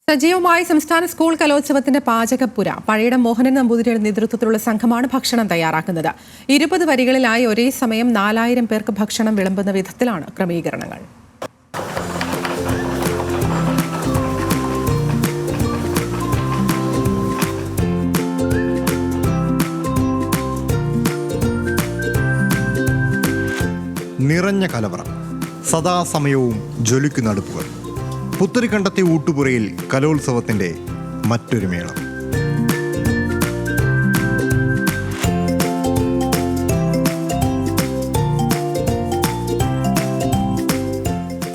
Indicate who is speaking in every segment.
Speaker 1: സജീവമായി സംസ്ഥാന സ്കൂൾ കലോത്സവത്തിന്റെ പാചകപ്പുര പഴയിടം മോഹനൻ നമ്പൂതിരിയുടെ നേതൃത്വത്തിലുള്ള സംഘമാണ് ഭക്ഷണം തയ്യാറാക്കുന്നത്. 20 വരികളിലായി ഒരേ സമയം 4000 പേർക്ക് ഭക്ഷണം വിളമ്പുന്ന വിധത്തിലാണ് ക്രമീകരണങ്ങൾ.
Speaker 2: നിറഞ്ഞ കലവറ, സദാസമയവും ജ്വലിക്കുന്ന അടുപ്പുകൾ. പുത്തരിക്കണ്ടത്തെ ഊട്ടുപുരയിൽ കലോത്സവത്തിന്റെ മറ്റൊരു മേളം.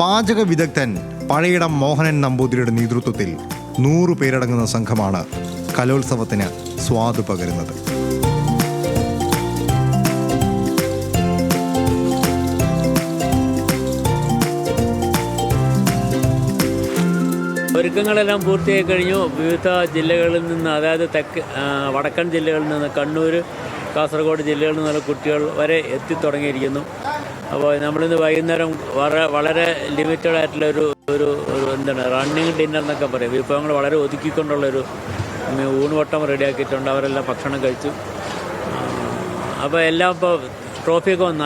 Speaker 2: പാചക വിദഗ്ധൻ പഴയിടം മോഹനൻ നമ്പൂതിരിയുടെ നേതൃത്വത്തിൽ 100 പേരടങ്ങുന്ന സംഘമാണ് കലോത്സവത്തിന് സ്വാദ് പകരുന്നത്.
Speaker 3: ഒരുക്കങ്ങളെല്ലാം പൂർത്തിയായി കഴിഞ്ഞു. വിവിധ ജില്ലകളിൽ നിന്ന്, അതായത് വടക്കൻ ജില്ലകളിൽ നിന്ന്, കണ്ണൂർ, കാസർഗോഡ് ജില്ലകളിൽ നിന്നുള്ള കുട്ടികൾ വരെ എത്തിത്തുടങ്ങിയിരിക്കുന്നു. അപ്പോൾ നമ്മളിന്ന് വൈകുന്നേരം വളരെ ലിമിറ്റഡ് ആയിട്ടുള്ള ഒരു എന്താണ് റണ്ണിങ് ഡിന്നർ എന്നൊക്കെ പറയും. വിഭവങ്ങൾ വളരെ ഒതുക്കിക്കൊണ്ടുള്ളൊരു ഊണുവട്ടം റെഡിയാക്കിയിട്ടുണ്ട്. അവരെല്ലാം ഭക്ഷണം കഴിച്ചു. അപ്പോൾ എല്ലാം ഇപ്പോൾ ട്രോഫിയൊക്കെ വന്നു.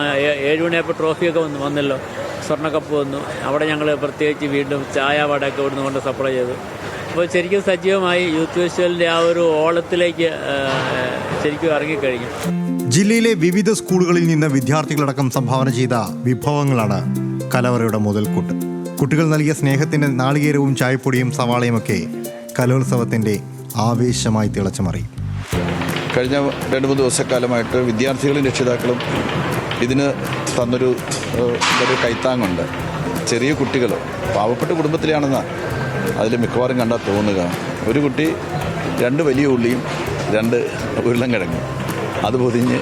Speaker 3: 7 മണിയായപ്പോൾ ട്രോഫിയൊക്കെ വന്നല്ലോ. സ്വർണ്ണക്കപ്പ് വന്നു. അവിടെ ഞങ്ങൾ പ്രത്യേകിച്ച് വീണ്ടും ചായ വടയൊക്കെ ഇവിടുന്ന് കൊണ്ട് സപ്ലൈ ചെയ്തു. അപ്പോൾ ശരിക്കും സജീവമായി യൂത്ത് ഫെസ്റ്റിവലിൻ്റെ ആ ഒരു ഓളത്തിലേക്ക് ശരിക്കും ഇറങ്ങിക്കഴിഞ്ഞു.
Speaker 2: ജില്ലയിലെ വിവിധ സ്കൂളുകളിൽ നിന്ന് വിദ്യാർത്ഥികളടക്കം സംഭാവന ചെയ്ത വിഭവങ്ങളാണ് കലവറയുടെ മുതൽക്കൂട്ട്. കുട്ടികൾ നൽകിയ സ്നേഹത്തിൻ്റെ നാളികേരവും ചായപ്പൊടിയും സവാളയുമൊക്കെ കലോത്സവത്തിൻ്റെ ആവേശമായി തിളച്ചുമറി.
Speaker 4: കഴിഞ്ഞ 2-3 ദിവസക്കാലമായിട്ട് വിദ്യാർത്ഥികളും രക്ഷിതാക്കളും ഇതിന് തന്നൊരു കൈത്താങ്ങുണ്ട്. ചെറിയ കുട്ടികൾ പാവപ്പെട്ട കുടുംബത്തിലാണെന്നാണ് അതിൽ മിക്കവാറും കണ്ടാൽ തോന്നുക. ഒരു കുട്ടി 2 വലിയ ഉള്ളിയും 2 ഉരുളൻകിഴങ്ങും അത് പൊതിഞ്ഞ്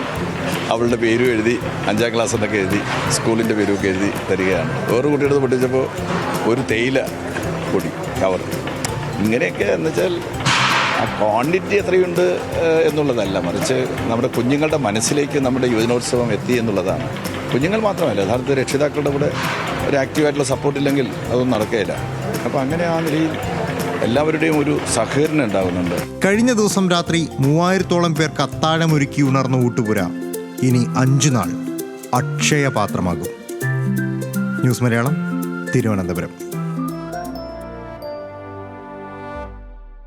Speaker 4: അവളുടെ പേരും എഴുതി 5ാം ക്ലാസ് എന്നൊക്കെ എഴുതി സ്കൂളിൻ്റെ പേരുമൊക്കെ എഴുതി തരികയാണ്. വേറൊരു കുട്ടിയുടെ പൊട്ടിച്ചപ്പോൾ ഒരു തേയില പൊടി കവർ. ഇങ്ങനെയൊക്കെ എന്ന് വെച്ചാൽ ആ ക്വാണ്ടിറ്റി എത്രയുണ്ട് എന്നുള്ളതല്ല, മറിച്ച് നമ്മുടെ കുഞ്ഞുങ്ങളുടെ മനസ്സിലേക്ക് നമ്മുടെ യുവജനോത്സവം എത്തി എന്നുള്ളതാണ്. കുഞ്ഞുങ്ങൾ മാത്രമല്ല, യഥാർത്ഥ രക്ഷിതാക്കളുടെ കൂടെ ഒരു ആക്റ്റീവായിട്ടുള്ള സപ്പോർട്ടില്ലെങ്കിൽ അതൊന്നും നടക്കുകയില്ല. അപ്പോൾ അങ്ങനെ ആ നിലയിൽ എല്ലാവരുടെയും ഒരു സഹകരണം ഉണ്ടാകുന്നുണ്ട്.
Speaker 2: കഴിഞ്ഞ ദിവസം രാത്രി 3000-ഓളം പേർക്ക് അത്താഴമൊരുക്കി ഉണർന്ന ഊട്ടുപുര ഇനി 5 നാൾ അക്ഷയപാത്രമാകും. ന്യൂസ് മലയാളം, തിരുവനന്തപുരം.